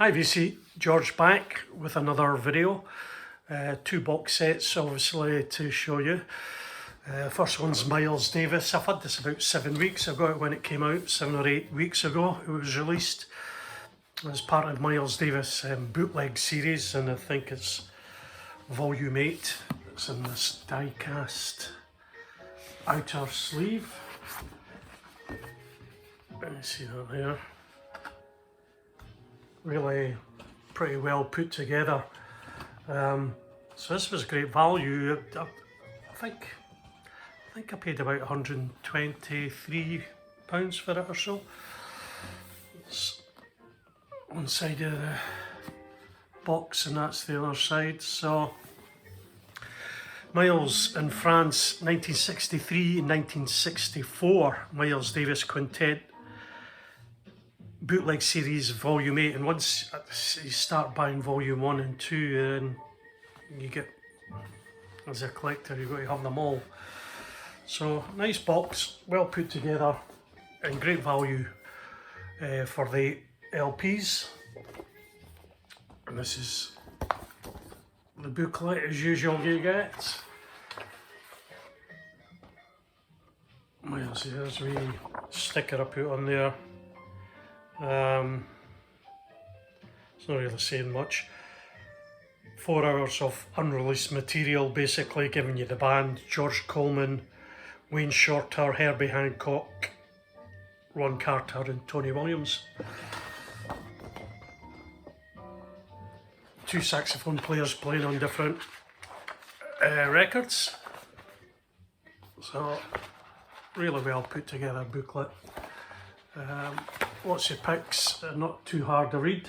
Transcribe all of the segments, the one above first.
Hi VC, George back with another video. Two box sets obviously to show you. First one's Miles Davis. I've had this about 7 weeks ago when it came out, 7 or 8 weeks ago it was released as part of Miles Davis bootleg series, and I think it's volume 8. It's in this die cast outer sleeve. Let me see that there. Really pretty well put together. So this was great value. I think I paid about £123 for it or so. It's one side of the box and that's the other side. So Miles in France, 1963 and 1964, Miles Davis Quintet bootleg series volume 8, and once you start buying volume 1 and 2, then you get, as a collector, you've got to have them all. So nice box, well put together, and great value for the LPs. And this is the booklet as usual you get. Miles, there's a wee sticker I put on there. It's not really saying much. 4 hours of unreleased material, basically giving you the band: George Coleman, Wayne Shorter, Herbie Hancock, Ron Carter and Tony Williams. 2 saxophone players playing on different records. So really well put together booklet. Lots of picks, not too hard to read.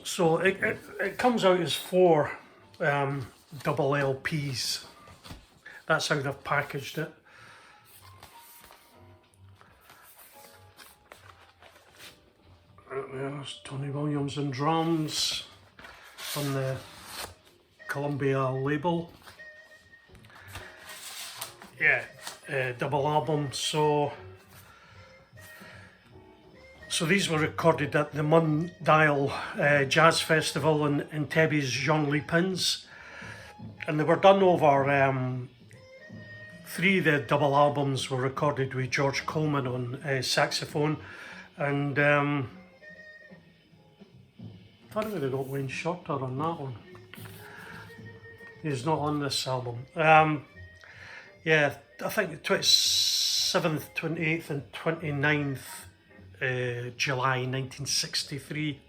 So it comes out as 4 double LPs. That's how they've packaged it. There's Tony Williams and drums on the Columbia label. Yeah, double album. So these were recorded at the Mundial Jazz Festival in Entebbe's Jean Lee Pins, and they were done over 3 of the double albums were recorded with George Coleman on saxophone, and I thought we would have got Wayne Shorter on that one. He's not on this album. Yeah, I think the 27th, 28th and 29th July 1963.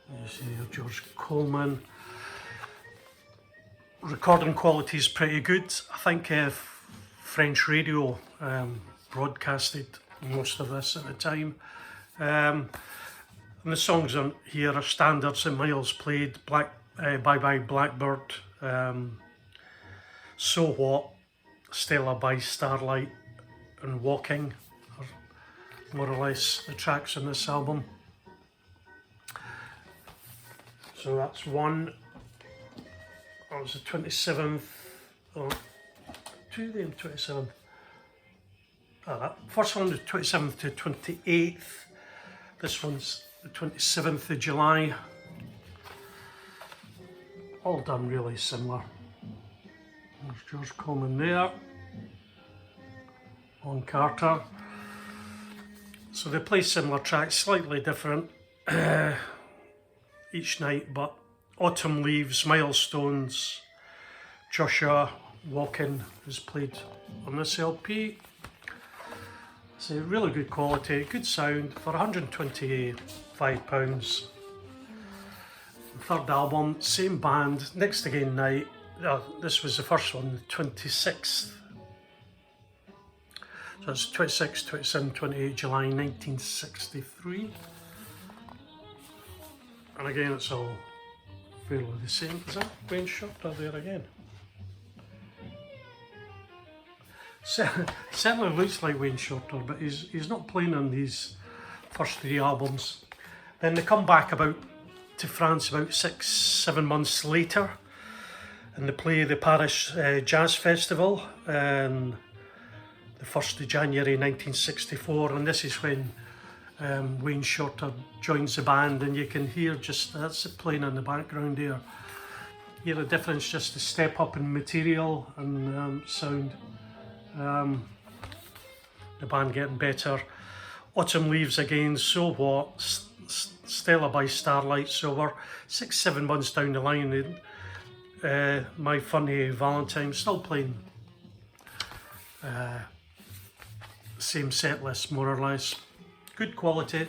You see George Coleman. Recording quality is pretty good. I think French radio broadcasted most of this at the time. And the songs on here are standards that Miles played: Bye Bye Blackbird, So What, Stella by Starlight and Walking are more or less the tracks on this album. So that's one. That was the 27th, oh, 2 then 27th. That first one was 27th to 28th. This one's the 27th of July. All done really similar. There's George Coleman there, on Carter. So they play similar tracks, slightly different each night, but Autumn Leaves, Milestones, Joshua, Walking is played on this LP. So really good quality, good sound for £125. Third album, same band, Next Again Night. This was the first one, the 26th. So it's 26, 27, 28 July 1963. And again, it's all fairly the same. Is that Wayne Shorter there again? Certainly looks like Wayne Shorter, but he's not playing on these first 3 albums. Then they come back to France about 6-7 months later, and they play the Paris Jazz Festival, and the 1st of January 1964, and this is when Wayne Shorter joins the band, and you can hear just, that's it playing in the background there. Hear the difference, just the step up in material and sound. The band getting better. Autumn Leaves again, So What, Stella by Starlight, so we're 6-7 months down the line. My Funny Valentine, still playing same set list more or less. Good quality.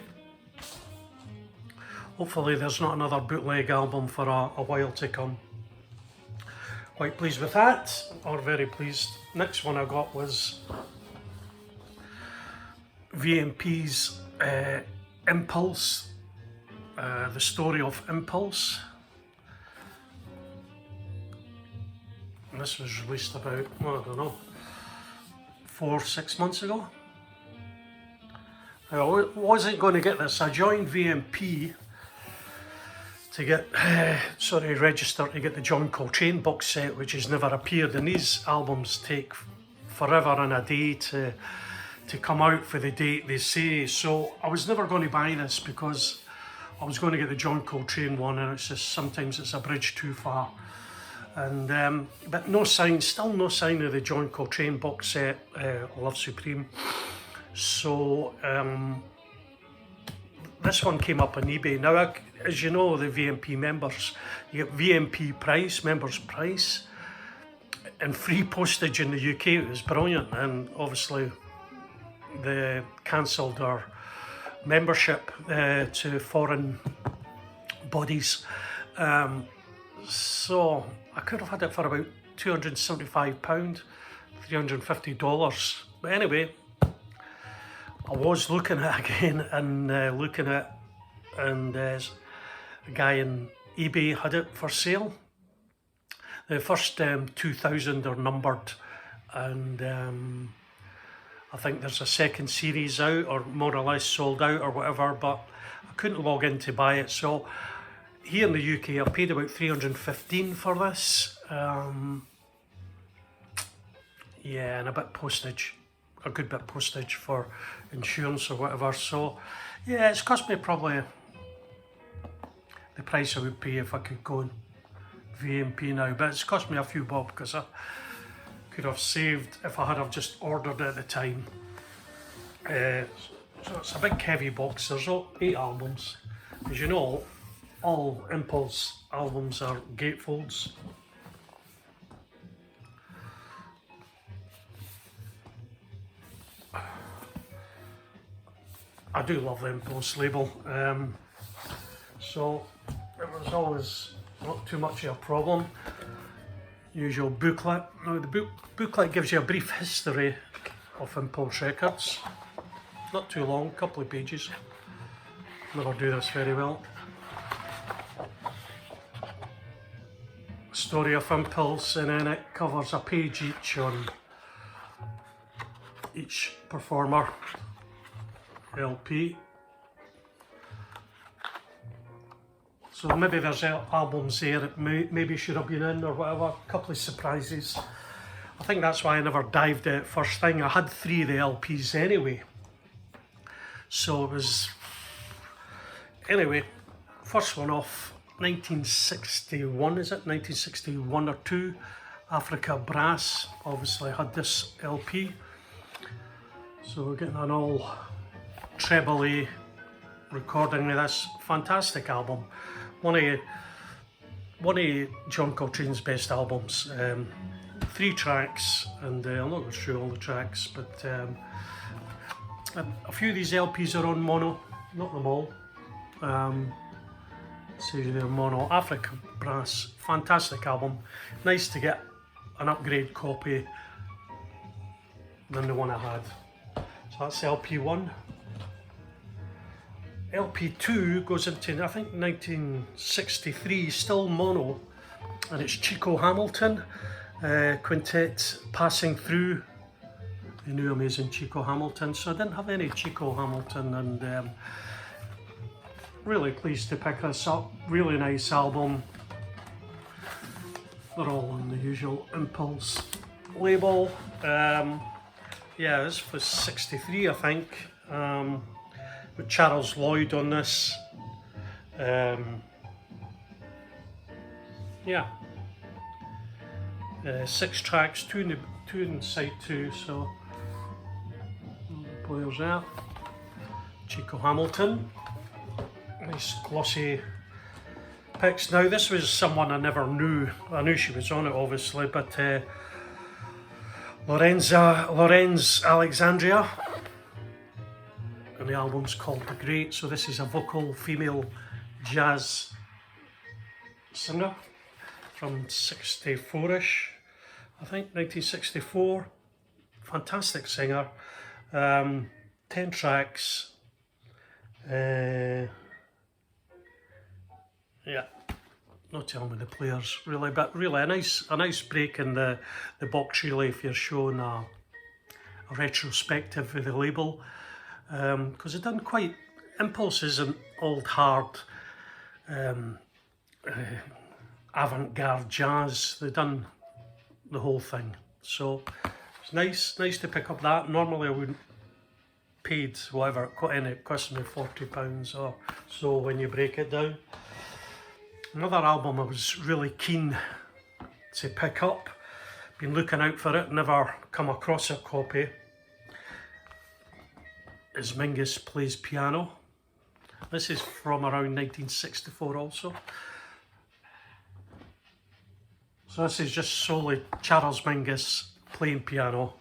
Hopefully there's not another bootleg album for a while to come. Quite pleased with that, or very pleased. Next one I got was VMP's Impulse, the story of Impulse. And this was released about, well, I don't know, 4-6 months ago. I wasn't going to get this. I joined VMP to get, register to get the John Coltrane box set, which has never appeared, and these albums take forever and a day to come out for the date they say. So I was never going to buy this because I was going to get the John Coltrane one, and it's just sometimes it's a bridge too far. And but no sign, still no sign of the John Coltrane box set, Love Supreme. So this one came up on eBay. Now, as you know, the VMP members, you get VMP price, members price, and free postage in the UK. It was brilliant, and obviously they cancelled our membership to foreign bodies. So I could have had it for about £275, $350. But anyway, I was looking at it again and a guy on eBay had it for sale. The first 2,000 are numbered, and I think there's a second series out, or more or less sold out or whatever, but I couldn't log in to buy it. So here in the UK I paid about $315 for this. Yeah, and a bit postage, a good bit postage for insurance or whatever. So yeah, it's cost me probably the price I would pay if I could go VMP now, but it's cost me a few bob because I could have saved if I had have just ordered it at the time. So it's a big heavy box. There's 8 albums. As you know, all Impulse albums are gatefolds. I do love the Impulse label, so it was always not too much of a problem. Usual booklet. Now the booklet gives you a brief history of Impulse Records. Not too long, a couple of pages. Never do this very well. Story of Impulse, and then it covers a page each on each performer. LP. So maybe there's albums there that maybe should have been in or whatever, a couple of surprises. I think that's why I never dived at first thing. I had 3 of the LPs anyway. So it was, anyway, first one off, 1961, is it? 1961 or 2, Africa Brass, obviously had this LP. So we're getting an all treble recording of this fantastic album. One of John Coltrane's best albums. 3 tracks, and I'm not going to show all the tracks, but a few of these LPs are on mono, not them all. So they're mono. Africa Brass, fantastic album. Nice to get an upgrade copy than the one I had. So that's LP1. LP2 goes into, I think, 1963, still mono, and it's Chico Hamilton Quintet, Passing Through, the new amazing Chico Hamilton. So I didn't have any Chico Hamilton, and really pleased to pick this up. Really nice album. They're all on the usual Impulse label. Yeah, this was 63, I think, with Charles Lloyd on this. Yeah, 6 tracks, two in side 2, so players there. Chico Hamilton, nice glossy picks. Now this was someone I never knew. I knew she was on it obviously, but Lorenz Alexandria, and the album's called The Great. So this is a vocal female jazz singer from 64ish, I think, 1964. Fantastic singer. 10 tracks. Yeah, not telling me the players really, but really a nice break in the box really if you're showing a retrospective of the label, because it done quite, Impulse isn't old hard avant-garde jazz. They done the whole thing, so it's nice to pick up that. Normally I wouldn't paid whatever it cost me, £40 or so when you break it down. Another album I was really keen to pick up, been looking out for it, never come across a copy, is Mingus Plays Piano. This is from around 1964 also. So this is just solely Charles Mingus playing piano.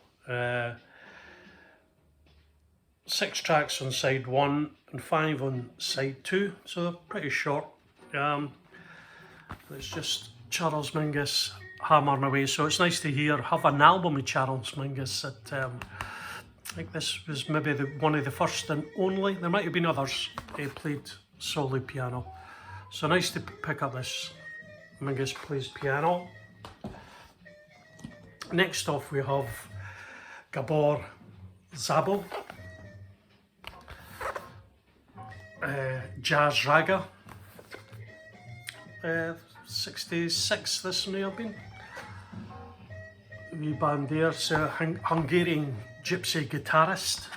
6 tracks on side 1 and 5 on side 2, so they're pretty short. It's just Charles Mingus hammering away, so it's nice to have an album with Charles Mingus. That I think this was maybe one of the first and only. There might have been others. He played solely piano, so nice to pick up this Mingus Plays Piano. Next off we have Gabor Szabo, Jazz Raga, 66 this may have been. Wee band there, so Hungarian gypsy guitarist.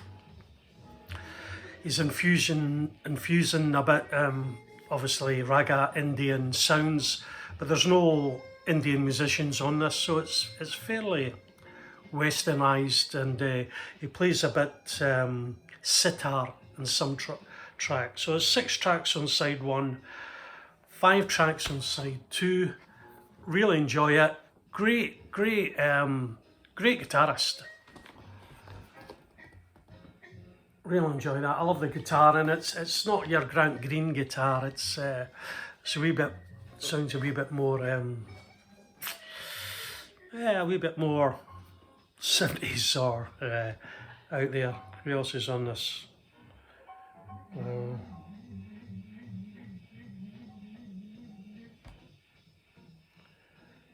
He's infusing a bit, obviously raga Indian sounds, but there's no Indian musicians on this, so it's fairly westernized, and he plays a bit sitar in some tracks. So it's 6 tracks on side 1, 5 tracks on side 2. Really enjoy it. Great guitarist. Really enjoy that. I love the guitar, and it's not your Grant Green guitar. It's a wee bit, sounds a wee bit more a wee bit more 70s or out there. Who else is on this?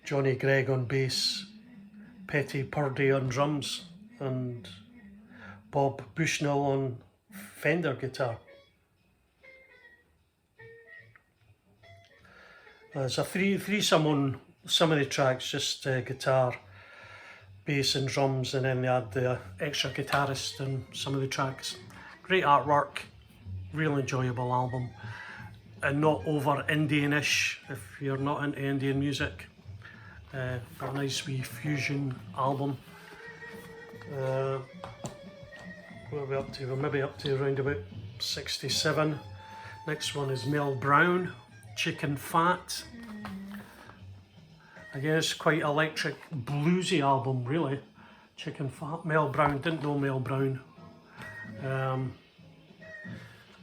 Johnny Gregg on bass, Petty Purdy on drums, and Bob Bushnell on Fender guitar. There's a threesome on some of the tracks, just guitar, bass and drums, and then they add the extra guitarist in some of the tracks. Great artwork, real enjoyable album, and not over Indian-ish if you're not into Indian music. A nice wee fusion album. What are we up to? We're maybe up to around about 67. Next one is Mel Brown, Chicken Fat. I guess quite electric, bluesy album really. Chicken Fat, Mel Brown, didn't know Mel Brown.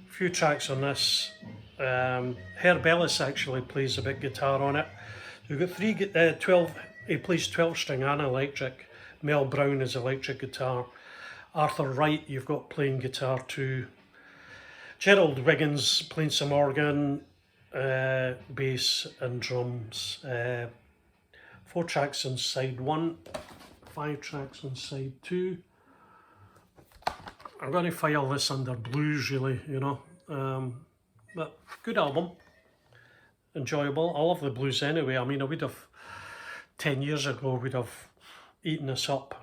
Few tracks on this. Herb Ellis actually plays a bit guitar on it. We've got 12, he plays 12 string and electric. Mel Brown is electric guitar. Arthur Wright, you've got playing guitar too. Gerald Wiggins playing some organ, bass and drums. 4 tracks on side 1, 5 tracks on side 2. I'm going to file this under blues really, you know, but good album, enjoyable. I love the blues anyway. I mean, I would have 10 years ago, we'd have eaten this up.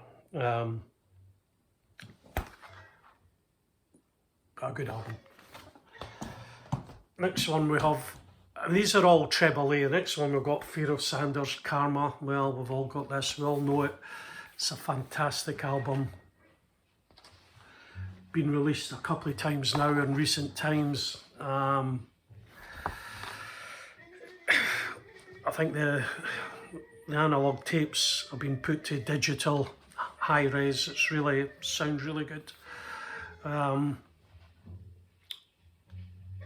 a good album. Next one we have, and these are all treble A. Next one we've got Fear of Sanders, Karma. Well, we've all got this, we all know it. It's a fantastic album. Been released a couple of times now in recent times. I think the analog tapes have been put to digital high res. It's really, sounds really good.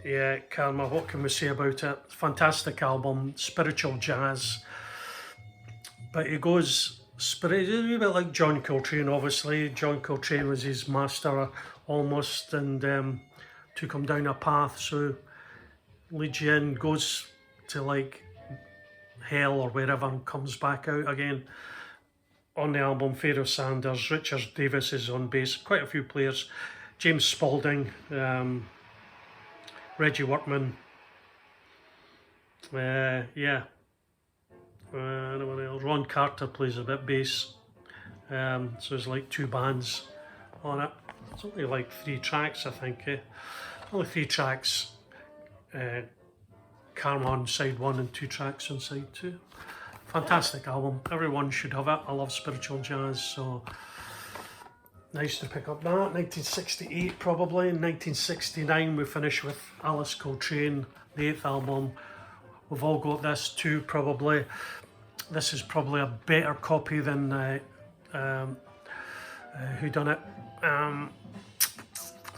Yeah, Karma, what can we say about it? Fantastic album, spiritual jazz. But it goes spiritual, a wee bit like John Coltrane, obviously. John Coltrane was his master almost, and took him down a path, so leads you in, goes to like hell or wherever and comes back out again. On the album, Fear of Sanders, Richard Davis is on bass, quite a few players. James Spalding, Reggie Workman, yeah. Anyone else? Ron Carter plays a bit bass. So there's like two bands on it. It's only like 3 tracks, I think. Only 3 tracks. Karma on side 1 and 2 tracks on side 2. Fantastic album. Everyone should have it. I love spiritual jazz, so nice to pick up that. 1968 probably. In 1969 we finish with Alice Coltrane, the 8th album. We've all got this too, probably. This is probably a better copy than Who Done It?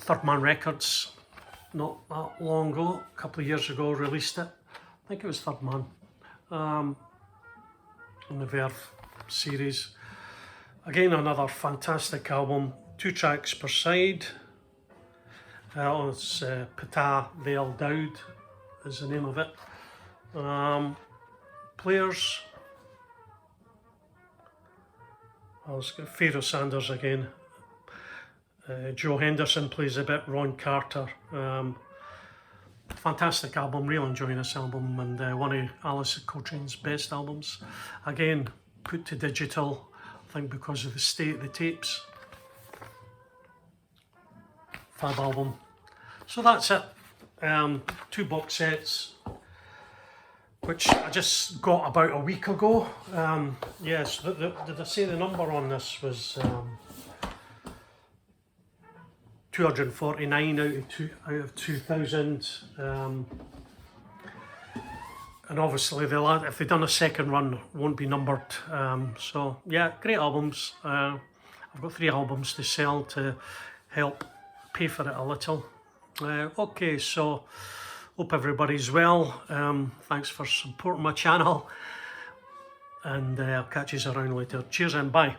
Third Man Records, not that long ago, a couple of years ago, released it. I think it was Third Man, on the Verve series. Again, another fantastic album, 2 tracks per side. It's Pata Vale Dowd is the name of it. Players, I was got Fear of Sanders again. Joe Henderson plays a bit, Ron Carter. Fantastic album, really enjoying this album, and one of Alice Coltrane's best albums. Again, put to digital, I think because of the state of the tapes. Fab album. So that's it. 2 box sets, which I just got about a week ago. Yes, did I say the number on this was 249 out of 2,000. And obviously if they've done a second run, won't be numbered. So yeah, great albums. I've got 3 albums to sell to help pay for it a little. Okay, so hope everybody's well. Thanks for supporting my channel, and I'll catch you around later. Cheers and bye.